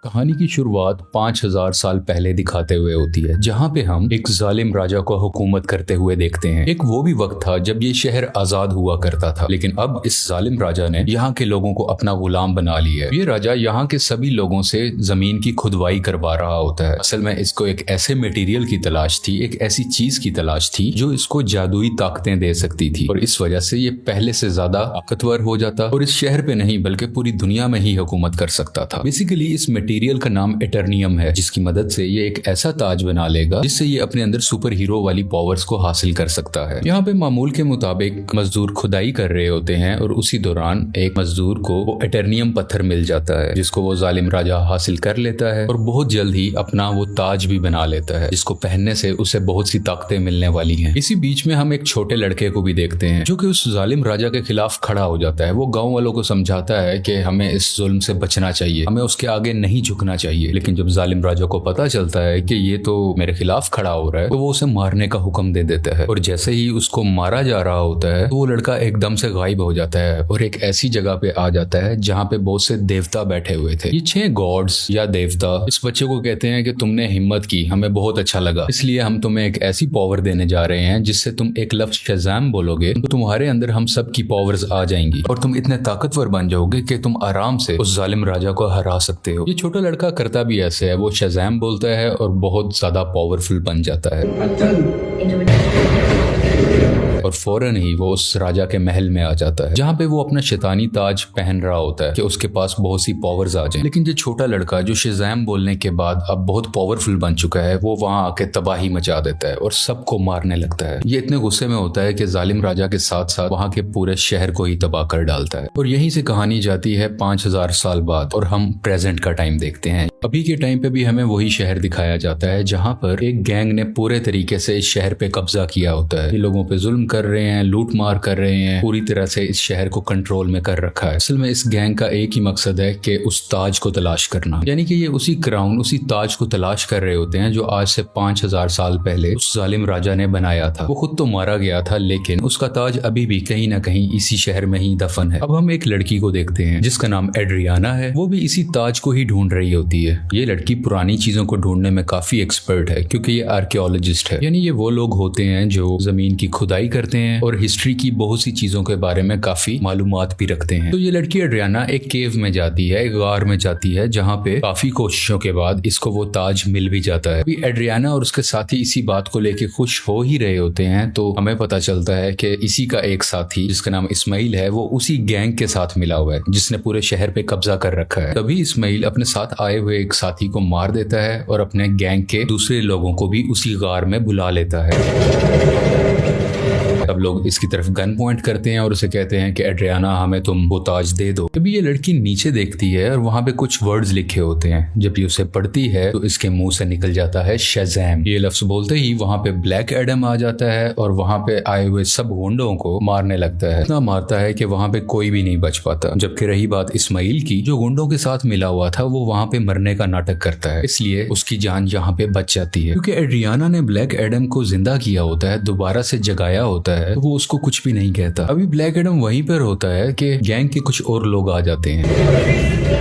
कहानी की शुरुआत 5000 साल पहले दिखाते हुए होती है, जहाँ पे हम एक जालिम राजा को हुकूमत करते हुए देखते हैं। एक वो भी वक्त था जब ये शहर आजाद हुआ करता था, लेकिन अब इस जालिम राजा ने यहाँ के लोगों को अपना गुलाम बना लिया है। ये राजा यहाँ के सभी लोगों से जमीन की खुदवाई करवा रहा होता है। असल में इसको एक ऐसे मटेरियल की तलाश थी, एक ऐसी चीज की तलाश थी जो इसको जादुई ताकतें दे सकती थी, और इस वजह से ये पहले से ज्यादा ताकतवर हो जाता और इस शहर पे नहीं बल्कि पूरी दुनिया में ही हुकूमत कर सकता था। बेसिकली इस मटेरियल का नाम एटर्नियम है, जिसकी मदद से ये एक ऐसा ताज बना लेगा जिससे ये अपने अंदर सुपर हीरो वाली पावर्स को हासिल कर सकता है। यहाँ पे मामूल के मुताबिक मजदूर खुदाई कर रहे होते हैं और उसी दौरान एक मजदूर को वो एटर्नियम पत्थर मिल जाता है, जिसको वो जालिम राजा हासिल कर लेता है और बहुत जल्द ही अपना वो ताज भी बना लेता है, जिसको पहनने से उसे बहुत सी ताकतें मिलने वाली हैं। इसी बीच में हम एक छोटे लड़के को भी देखते हैं जो कि उस जालिम राजा के खिलाफ खड़ा हो जाता है। वो गाँव वालों को समझाता है कि हमें इस जुल्म से बचना चाहिए, हमें उसके आगे नहीं झुकना चाहिए। लेकिन जब जालिम राजा को पता चलता है कि ये तो मेरे खिलाफ खड़ा हो रहा है, तो वो उसे मारने का हुक्म दे देता है। और जैसे ही उसको मारा जा रहा होता है तो वो लड़का एकदम से गायब हो जाता है और एक ऐसी जगह पे आ जाता है जहाँ पे बहुत से देवता बैठे हुए थे। ये 6 गॉड्स या देवता इस बच्चे को कहते हैं कि तुमने हिम्मत की, हमें बहुत अच्छा लगा, इसलिए हम तुम्हें एक ऐसी पावर देने जा रहे हैं जिससे तुम एक लफ्ज शज़ाम बोलोगे तो तुम्हारे अंदर हम सब की पावर्स आ जाएंगी और तुम इतने ताकतवर बन जाओगे कि तुम आराम से उस जालिम राजा को हरा सकते हो। ये छोटा लड़का करता भी ऐसे है, वो शज़ाम बोलता है और बहुत ज्यादा पावरफुल बन जाता है और फौरन ही वो उस राजा के महल में आ जाता है, जहाँ पे वो अपना शैतानी ताज पहन रहा होता है कि उसके पास बहुत सी पावर्स आ जाएं। लेकिन ये छोटा लड़का जो शज़ाम बोलने के बाद अब बहुत पावरफुल बन चुका है, वो वहाँ आके तबाही मचा देता है और सबको मारने लगता है। ये इतने गुस्से में होता है कि जालिम राजा के साथ साथ वहाँ के पूरे शहर को ही तबाह कर डालता है। और यहीं से कहानी जाती है 5000 साल बाद और हम प्रेजेंट का टाइम देखते हैं। अभी के टाइम पे भी हमें वही शहर दिखाया जाता है जहाँ पर एक गैंग ने पूरे तरीके से इस शहर पे कब्जा किया होता है। ये लोगों पे जुल्म कर रहे हैं, लूट मार कर रहे हैं, पूरी तरह से इस शहर को कंट्रोल में कर रखा है। असल में इस गैंग का एक ही मकसद है कि उस ताज को तलाश करना, यानी कि ये उसी क्राउन, उसी ताज को तलाश कर रहे होते हैं जो आज से 5000 साल पहले उस जालिम राजा ने बनाया था। वो खुद तो मारा गया था, लेकिन उसका ताज अभी भी कहीं ना कहीं इसी शहर में ही दफन है। अब हम एक लड़की को देखते हैं जिसका नाम एड्रियाना है। वो भी इसी ताज को ही ढूंढ रही होती है। ये लड़की पुरानी चीजों को ढूंढने में काफी एक्सपर्ट है, क्योंकि ये आर्कियोलॉजिस्ट है, यानी ये वो लोग होते हैं जो जमीन की खुदाई करते हैं और हिस्ट्री की बहुत सी चीजों के बारे में काफी मालूमात भी रखते हैं। तो ये लड़की एड्रियाना एक केव में जाती है, एक गार में जाती है, जहाँ पे काफी कोशिशों के बाद इसको वो ताज मिल भी जाता है। अभी एड्रियाना और उसके साथी इसी बात को लेके खुश हो ही रहे होते हैं तो हमें पता चलता है कि इसी का एक साथी जिसका नाम इस्माइल है, वो उसी गैंग के साथ मिला हुआ है जिसने पूरे शहर पे कब्जा कर रखा है। तभी इस्माइल अपने साथ आए हुए एक साथी को मार देता है और अपने गैंग के दूसरे लोगों को भी उसी गार में बुला लेता है। सब लोग इसकी तरफ गन पॉइंट करते हैं और उसे कहते हैं कि एड्रियाना, हमें तुम वो ताज दे दो। तभी ये लड़की नीचे देखती है और वहां पे कुछ वर्ड्स लिखे होते हैं। जब ये उसे पढ़ती है तो इसके मुंह से निकल जाता है शज़ाम। ये लफ्ज बोलते ही वहां पे ब्लैक एडम आ जाता है और वहां पे आए हुए सब गुंडों को मारने लगता है। इतना मारता है कि वहां पे कोई भी नहीं बच पाता। जबकि रही बात इस्माइल की, जो गुंडों के साथ मिला हुआ था, वो वहां पे मरने का नाटक करता है, इसलिए उसकी जान यहाँ पे बच जाती है। क्योंकि एड्रियाना ने ब्लैक एडम को जिंदा किया होता है, दोबारा से जगाया होता है, तो वो उसको कुछ भी नहीं कहता। अभी ब्लैक एडम वहीं पर होता है कि गैंग के कुछ और लोग आ जाते हैं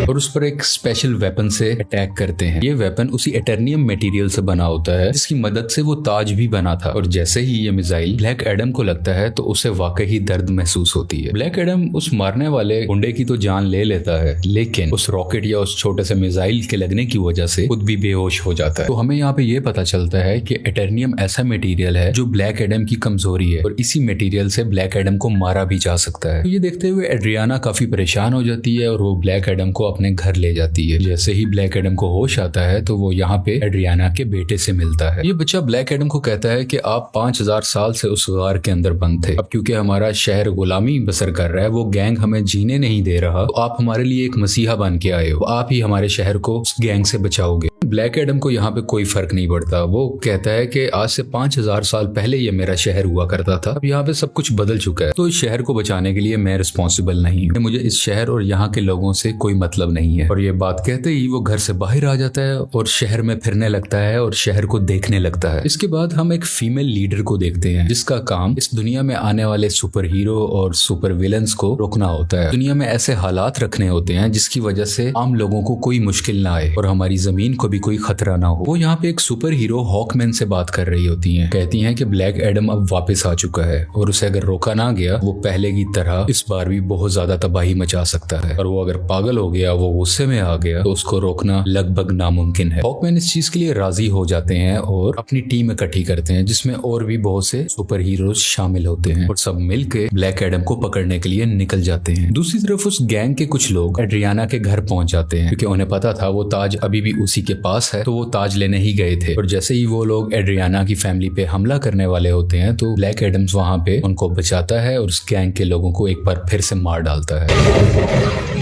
और उस पर एक स्पेशल वेपन से अटैक करते हैं। ये वेपन उसी एटर्नियम मटेरियल से बना होता है जिसकी मदद से वो ताज भी बना था। और जैसे ही ये मिसाइल ब्लैक एडम को लगता है तो उसे वाकई ही दर्द महसूस होती है। ब्लैक एडम उस मारने वाले गुंडे की तो जान ले लेता है, लेकिन उस रॉकेट या उस छोटे से मिसाइल के लगने की वजह से खुद भी बेहोश हो जाता है। तो हमें यहाँ पे ये पता चलता है कि एटर्नियम ऐसा मटेरियल है जो ब्लैक एडम की कमजोरी है और इसी मटेरियल से ब्लैक एडम को मारा भी जा सकता है। तो ये देखते हुए एड्रियाना काफी परेशान हो जाती है और वो ब्लैक एडम को अपने घर ले जाती है। जैसे ही ब्लैक एडम को होश आता है तो वो यहाँ पे एड्रियाना के बेटे से मिलता है। ये बच्चा ब्लैक एडम को कहता है कि आप 5000 साल से उस गार के अंदर बंद थे, अब क्योंकि हमारा शहर गुलामी बसर कर रहा है, वो गैंग हमें जीने नहीं दे रहा, तो आप हमारे लिए एक मसीहा बन के आए हो, आप ही हमारे शहर को उस गैंग से बचाओगे। ब्लैक एडम को यहाँ पे कोई फर्क नहीं पड़ता। वो कहता है कि आज से 5000 साल पहले ये मेरा शहर हुआ करता था, अब यहाँ पे सब कुछ बदल चुका है, तो इस शहर को बचाने के लिए मैं रिस्पॉन्सिबल नहीं हूँ। मुझे इस शहर और यहाँ के लोगों से कोई मतलब नहीं है। और ये बात कहते ही वो घर से बाहर आ जाता है और शहर में फिरने लगता है और शहर को देखने लगता है। इसके बाद हम एक फीमेल लीडर को देखते हैं जिसका काम इस दुनिया में आने वाले सुपर हीरो और सुपर विलन्स को रोकना होता है। दुनिया में ऐसे हालात रखने होते हैं जिसकी वजह से आम लोगों को कोई मुश्किल ना आए और हमारी जमीन को भी कोई खतरा ना हो। वो यहाँ पे एक सुपर हीरो हॉकमैन से बात कर रही होती हैं। कहती हैं कि ब्लैक एडम अब वापस आ चुका है और उसे अगर रोका ना गया वो पहले की तरह इस बार भी बहुत ज्यादा तबाही मचा सकता है, और वो अगर पागल हो गया, वो गुस्से में आ गया, तो उसको रोकना लगभग नामुमकिन है। हॉकमैन इस चीज के लिए राजी हो जाते हैं और अपनी टीम इकट्ठी करते हैं जिसमें और भी बहुत से सुपर हीरोज शामिल होते हैं और सब मिलकर ब्लैक एडम को पकड़ने के लिए निकल जाते हैं। दूसरी तरफ उस गैंग के कुछ लोग एड्रियाना के घर पहुंच जाते हैं क्योंकि उन्हें पता था वो ताज अभी भी उसी के पास है, तो वो ताज लेने ही गए थे। और जैसे ही वो लोग एड्रियाना की फैमिली पे हमला करने वाले होते हैं तो ब्लैक एडम्स वहां पे उनको बचाता है और उस गैंग के लोगों को एक बार फिर से मार डालता है।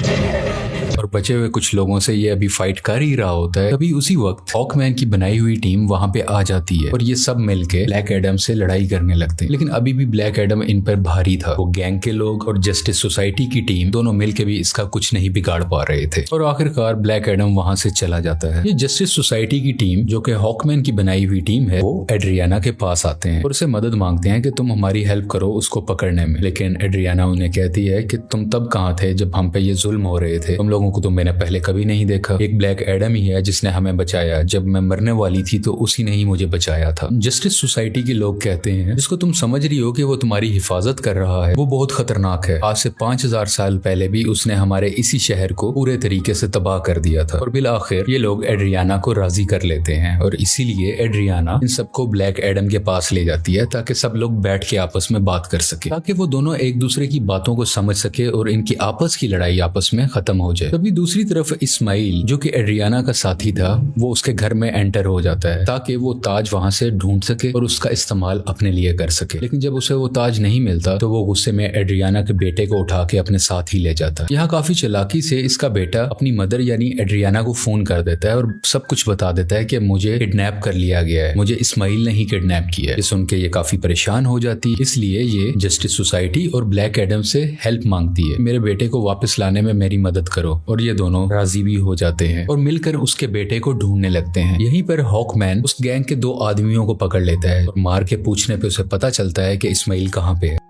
और बचे हुए कुछ लोगों से ये अभी फाइट कर ही रहा होता है, तभी उसी वक्त हॉकमैन की बनाई हुई टीम वहां पे आ जाती है और ये सब मिलके ब्लैक एडम से लड़ाई करने लगते हैं। लेकिन अभी भी ब्लैक एडम इन पर भारी था। वो गैंग के लोग और जस्टिस सोसाइटी की टीम दोनों मिलके भी इसका कुछ नहीं बिगाड़ पा रहे थे और आखिरकार ब्लैक एडम वहां से चला जाता है। ये जस्टिस सोसाइटी की टीम जो कि हॉकमैन की बनाई हुई टीम है, वो एड्रियाना के पास आते हैं और उसे मदद मांगते हैं कि तुम हमारी हेल्प करो उसको पकड़ने में। लेकिन एड्रियाना उन्हें कहती है कि तुम तब कहाँ थे जब हम पे ये जुल्म हो रहे थे, तुम लोगों को तो मैंने पहले कभी नहीं देखा। एक ब्लैक एडम ही है जिसने हमें बचाया, जब मैं मरने वाली थी तो उसी ने ही मुझे बचाया था। जस्टिस सोसाइटी के लोग कहते हैं जिसको तुम समझ रही हो कि वो तुम्हारी हिफाजत कर रहा है वो बहुत खतरनाक है। आज से 5000 साल पहले भी उसने हमारे इसी शहर को पूरे तरीके से तबाह कर दिया था। और बिल आखिर ये लोग एड्रियाना को राजी कर लेते हैं और इसीलिए एड्रियाना इन सबको ब्लैक एडम के पास ले जाती है ताकि सब लोग बैठ के आपस में बात कर सके, ताकि वो दोनों एक दूसरे की बातों को समझ सके और इनकी आपस की लड़ाई आपस में खत्म हो जाए। तभी दूसरी तरफ इस्माइल जो कि एड्रियाना का साथी था वो उसके घर में एंटर हो जाता है ताकि वो ताज वहां से ढूंढ सके और उसका इस्तेमाल अपने लिए कर सके। लेकिन जब उसे वो ताज नहीं मिलता तो वो गुस्से में एड्रियाना के बेटे को उठा के अपने साथ ही ले जाता है। यहाँ काफी चालाकी से इसका बेटा अपनी मदर यानी एड्रियाना को फोन कर देता है और सब कुछ बता देता है कि मुझे किडनैप कर लिया गया है, मुझे इस्माइल ने ही किडनैप किया है। ये सुन के ये काफी परेशान हो जाती है, इसलिए ये जस्टिस सोसाइटी और ब्लैक एडम से हेल्प मांगती है, मेरे बेटे को वापस लाने में मेरी मदद करो। और ये दोनों राजी भी हो जाते हैं और मिलकर उसके बेटे को ढूंढने लगते हैं। यहीं पर हॉकमैन उस गैंग के 2 आदमियों को पकड़ लेता है और मार के पूछने पे उसे पता चलता है कि इस्माइल कहाँ पे है।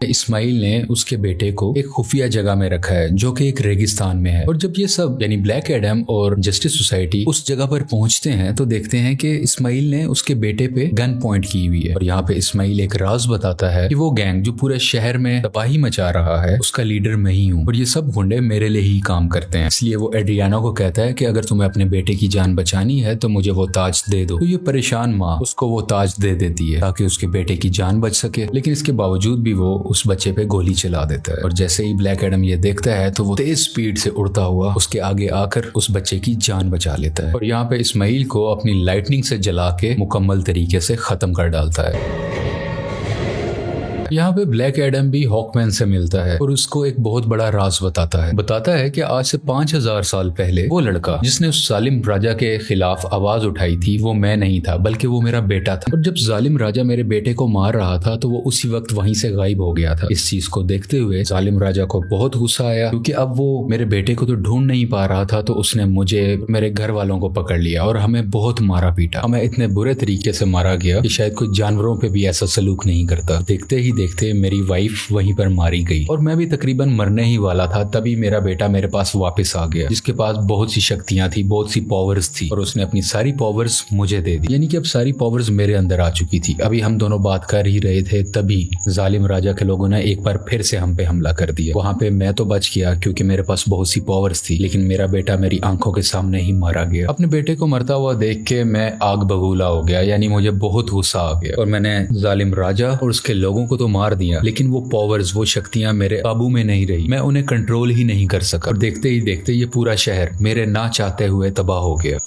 इस्माइल ने उसके बेटे को एक खुफिया जगह में रखा है जो कि एक रेगिस्तान में है। और जब ये सब यानी ब्लैक एडम और जस्टिस सोसाइटी उस जगह पर पहुंचते हैं तो देखते हैं कि इस्माइल ने उसके बेटे पे गन पॉइंट की हुई है। और यहाँ पे इस्माइल एक राज बताता है कि वो गैंग जो पूरे शहर में तबाही मचा रहा है उसका लीडर मैं ही हूँ और ये सब गुंडे मेरे लिए ही काम करते हैं। इसलिए वो एड्रियाना को कहता है कि अगर तुम्हें अपने बेटे की जान बचानी है तो मुझे वो ताज दे दो। तो ये परेशान माँ उसको वो ताज दे देती है ताकि उसके बेटे की जान बच सके, लेकिन इसके बावजूद भी वो उस बच्चे पे गोली चला देता है। और जैसे ही ब्लैक एडम ये देखता है तो वो तेज स्पीड से उड़ता हुआ उसके आगे आकर उस बच्चे की जान बचा लेता है और यहाँ पे इस्माइल को अपनी लाइटनिंग से जला के मुकम्मल तरीके से खत्म कर डालता है। यहाँ पे ब्लैक एडम भी हॉकमैन से मिलता है और उसको एक बहुत बड़ा राज बताता है कि आज से 5000 साल पहले वो लड़का जिसने उस जालिम राजा के खिलाफ आवाज उठाई थी वो मैं नहीं था बल्कि वो मेरा बेटा था। और जब जालिम राजा मेरे बेटे को मार रहा था तो वो उसी वक्त वहीं से गायब हो गया था। इस चीज को देखते हुए जालिम राजा को बहुत गुस्सा आया क्योंकि अब वो मेरे बेटे को तो ढूंढ नहीं पा रहा था, तो उसने मुझे मेरे घर वालों को पकड़ लिया और हमें बहुत मारा पीटा। हमें इतने बुरे तरीके से मारा गया कि शायद कोई जानवरों पे भी ऐसा सलूक नहीं करता। देखते ही देखते मेरी वाइफ वहीं पर मारी गई और मैं भी तकरीबन मरने ही वाला था, तभी मेरा बेटा मेरे पास वापस आ गया जिसके पास बहुत सी शक्तियां थी, बहुत सी पावर्स थी और उसने अपनी सारी पावर्स मुझे दे दी। यानी कि अब सारी पावर्स मेरे अंदर आ चुकी थी। अभी हम दोनों बात कर ही रहे थे तभी जालिम राजा के लोगों ने एक बार फिर से हम पे हमला कर दिया। वहां पे मैं तो बच गया क्योंकि मेरे पास बहुत सी पावर्स थी, लेकिन मेरा बेटा मेरी आंखों के सामने ही मारा गया। अपने बेटे को मरता हुआ देख के मैं आग बगूला हो गया, यानी मुझे बहुत गुस्सा आ गया और मैंने जालिम राजा और उसके लोगों को तो मार दिया, लेकिन वो पावर्स, वो शक्तियां मेरे काबू में नहीं रही। मैं उन्हें कंट्रोल ही नहीं कर सका और देखते ही देखते ये पूरा शहर मेरे ना चाहते हुए तबाह हो गया।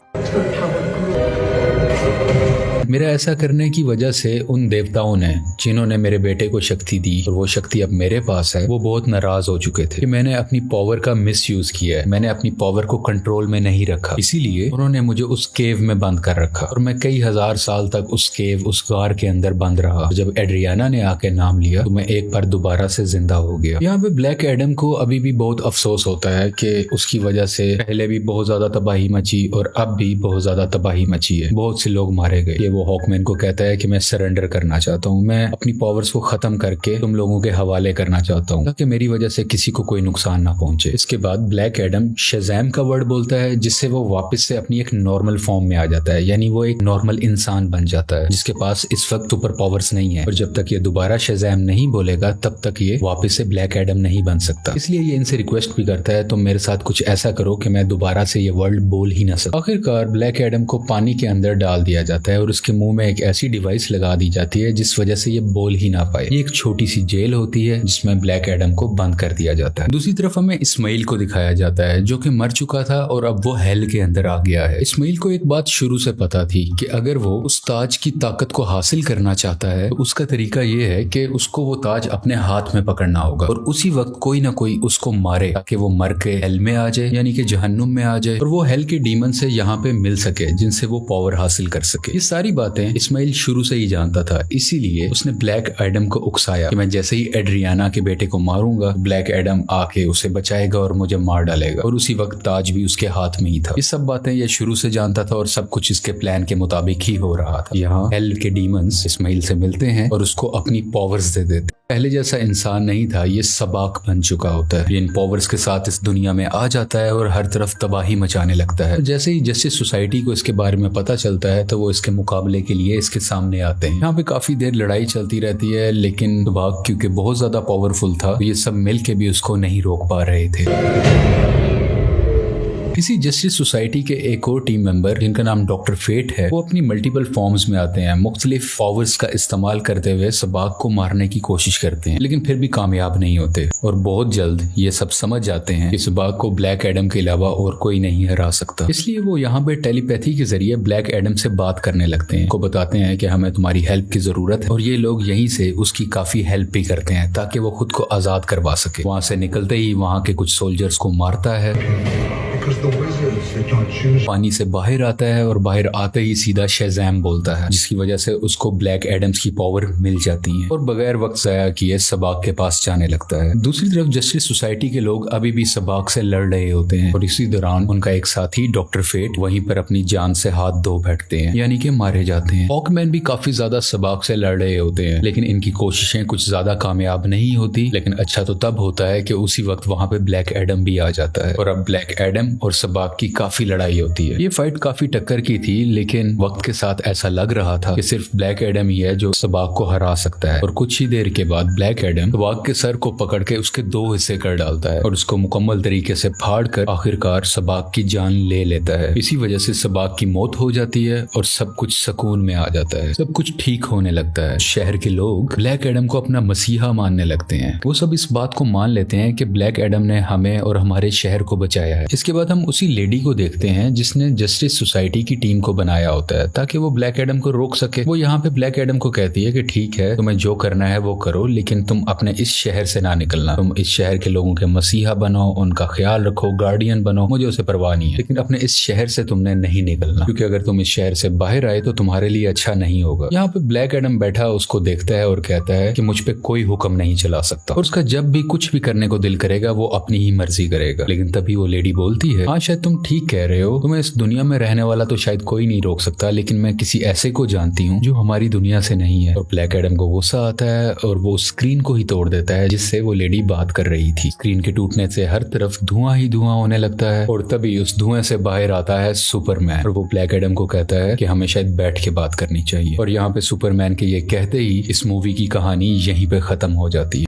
मेरा ऐसा करने की वजह से उन देवताओं ने, जिन्होंने मेरे बेटे को शक्ति दी और वो शक्ति अब मेरे पास है, वो बहुत नाराज हो चुके थे कि मैंने अपनी पावर का मिसयूज किया है, मैंने अपनी पावर को कंट्रोल में नहीं रखा। इसीलिए उन्होंने मुझे उस केव में बंद कर रखा और मैं कई हजार साल तक उस केव, उस गार के अंदर बंद रहा। जब एड्रियाना ने आके नाम लिया तो मैं एक बार दोबारा से जिंदा हो गया। यहाँ पे ब्लैक एडम को अभी भी बहुत अफसोस होता है कि उसकी वजह से पहले भी बहुत ज्यादा तबाही मची और अब भी बहुत ज्यादा तबाही मची है, बहुत से लोग मारे गए। ये वो हॉकमैन को कहता है कि मैं सरेंडर करना चाहता हूँ, मैं अपनी पावर्स को खत्म करके तुम लोगों के हवाले करना चाहता हूँ ताकि मेरी वजह से किसी को कोई नुकसान ना पहुंचे। इसके बाद ब्लैक एडम शज़ैम का वर्ड बोलता है, जिससे वो वापस से अपनी एक नॉर्मल फॉर्म में आ जाता है, यानी वो एक नॉर्मल इंसान बन जाता है जिसके पास इस वक्त सुपर पावर्स नहीं है। और जब तक ये दोबारा शज़ैम नहीं बोलेगा तब तक ये वापस से ब्लैक एडम नहीं बन सकता। इसलिए ये इनसे रिक्वेस्ट भी करता है, तुम मेरे साथ कुछ ऐसा करो कि मैं दोबारा से ये वर्ड बोल ही ना सकूं। आखिरकार ब्लैक एडम को पानी के अंदर डाल दिया जाता है और उसके मुंह में एक ऐसी डिवाइस लगा दी जाती है जिस वजह से ये बोल ही ना पाए। ये एक छोटी सी जेल होती है जिसमें ब्लैक एडम को बंद कर दिया जाता है। दूसरी तरफ हमें इस्माइल को दिखाया जाता है जो कि मर चुका था और अब वो हेल के अंदर आ गया है। इस्माइल को एक बात शुरू से पता थी कि अगर वो उस ताज की ताकत को हासिल करना चाहता है तो उसका तरीका ये है कि उसको वो ताज अपने हाथ में पकड़ना होगा और उसी वक्त कोई ना कोई उसको मारे ताकि वो मर के हेल में आ जाए, यानी कि जहन्नुम में आ जाए और वो हेल के डीमन से यहाँ पे मिल सके जिनसे वो पावर हासिल कर सके। ये सारी बातें इस्माइल शुरू से ही जानता था, इसीलिए उसने ब्लैक एडम को उकसाया कि मैं जैसे ही एड्रियाना के बेटे को मारूंगा ब्लैक एडम आके उसे बचाएगा और मुझे मार डालेगा। और उसी वक्त ताज भी उसके हाथ में ही था। ये सब बातें ये शुरू से जानता था और सब कुछ इसके प्लान के मुताबिक ही हो रहा था। यहाँ हेल के डीमंस इस्माइल से मिलते हैं और उसको अपनी पावर्स दे देते। पहले जैसा इंसान नहीं था, ये सबाक बन चुका होता है। इन पावर्स के साथ इस दुनिया में आ जाता है और हर तरफ तबाही मचाने लगता है। जैसे ही जस्टिस सोसाइटी को इसके बारे में पता चलता है तो वो इसके मुकाबले के लिए इसके सामने आते हैं। यहाँ पे काफी देर लड़ाई चलती रहती है, लेकिन सबाक क्योंकि बहुत ज्यादा पावरफुल था तो ये सब मिल के भी उसको नहीं रोक पा रहे थे। इसी जस्टिस सोसाइटी के एक और टीम मेंबर जिनका नाम डॉक्टर फेट है, वो अपनी मल्टीपल फॉर्म्स में आते हैं, मुख्तलिफ पावर्स का इस्तेमाल करते हुए सबाक को मारने की कोशिश करते हैं, लेकिन फिर भी कामयाब नहीं होते। और बहुत जल्द ये सब समझ जाते हैं कि सबाक को ब्लैक एडम के अलावा और कोई नहीं हरा सकता। इसलिए वो यहाँ पे टेलीपैथी के जरिए ब्लैक एडम से बात करने लगते हैं, को बताते हैं कि हमें तुम्हारी हेल्प की जरूरत है और ये लोग यहीं से उसकी काफी हेल्प भी करते हैं ताकि वो खुद को आजाद करवा सके। वहां से निकलते ही वहां के कुछ सोल्जर्स को मारता है, पानी से बाहर आता है और बाहर आते ही सीधा शज़ैम बोलता है, जिसकी वजह से उसको ब्लैक एडम्स की पावर मिल जाती है और बगैर वक्त ज़ाया किए सबाक के पास जाने लगता है। दूसरी तरफ जस्टिस सोसाइटी के लोग अभी भी सबाक से लड़ रहे होते हैं और इसी दौरान उनका एक साथी डॉक्टर फेट वहीं पर अपनी जान से हाथ धो बैठते हैं, यानी कि मारे जाते हैं। हॉकमैन भी काफी ज्यादा सबाक से लड़ रहे होते हैं, लेकिन इनकी कोशिशें कुछ ज्यादा कामयाब नहीं होती। लेकिन अच्छा तो तब होता है कि उसी वक्त वहां पे ब्लैक एडम भी आ जाता है और अब ब्लैक एडम और सबाक की काफी लड़ाई होती है। ये फाइट काफी टक्कर की थी, लेकिन वक्त के साथ ऐसा लग रहा था कि सिर्फ ब्लैक एडम ही है जो सबाक को हरा सकता है। और कुछ ही देर के बाद ब्लैक एडम सबाक के सर को पकड़ के उसके 2 हिस्से कर डालता है और उसको मुकम्मल तरीके से फाड़ कर आखिरकार सबाक की जान ले लेता है। इसी वजह से सबाक की मौत हो जाती है और सब कुछ सुकून में आ जाता है, सब कुछ ठीक होने लगता है। शहर के लोग ब्लैक एडम को अपना मसीहा मानने लगते हैं। वो सब इस बात को मान लेते हैं कि ब्लैक एडम ने हमें और हमारे शहर को बचाया है। इसके बाद हम उसी लेडी को देखते हैं जिसने जस्टिस सोसाइटी की टीम को बनाया होता है ताकि वो ब्लैक एडम को रोक सके। वो यहाँ पे ब्लैक एडम को कहती है कि ठीक है, तुम्हें जो करना है वो करो, लेकिन तुम अपने इस शहर से ना निकलना। तुम इस शहर के लोगों के मसीहा बनो, उनका ख्याल रखो, गार्डियन बनो, मुझे उसे परवाह नहीं है, लेकिन अपने इस शहर से तुमने नहीं निकलना, क्योंकि अगर तुम इस शहर से बाहर आए तो तुम्हारे लिए अच्छा नहीं होगा। यहाँ पे ब्लैक एडम बैठा उसको देखता है और कहता है कि मुझ पे कोई हुक्म नहीं चला सकता और उसका जब भी कुछ भी करने को दिल करेगा वो अपनी ही मर्जी करेगा। लेकिन तभी वो लेडी बोलती है, हाँ शायद तुम ठीक कह रहे हो, तुम्हें इस दुनिया में रहने वाला तो शायद कोई नहीं रोक सकता, लेकिन मैं किसी ऐसे को जानती हूँ जो हमारी दुनिया से नहीं है। और ब्लैक एडम को गुस्सा आता है और वो स्क्रीन को ही तोड़ देता है जिससे वो लेडी बात कर रही थी। स्क्रीन के टूटने से हर तरफ धुआं ही धुआं होने लगता है और तभी उस धुएं से बाहर आता है सुपरमैन और वो ब्लैक एडम को कहता है कि हमें शायद बैठ के बात करनी चाहिए। और यहाँ पे सुपरमैन के ये कहते ही इस मूवी की कहानी यहीं पे खत्म हो जाती है।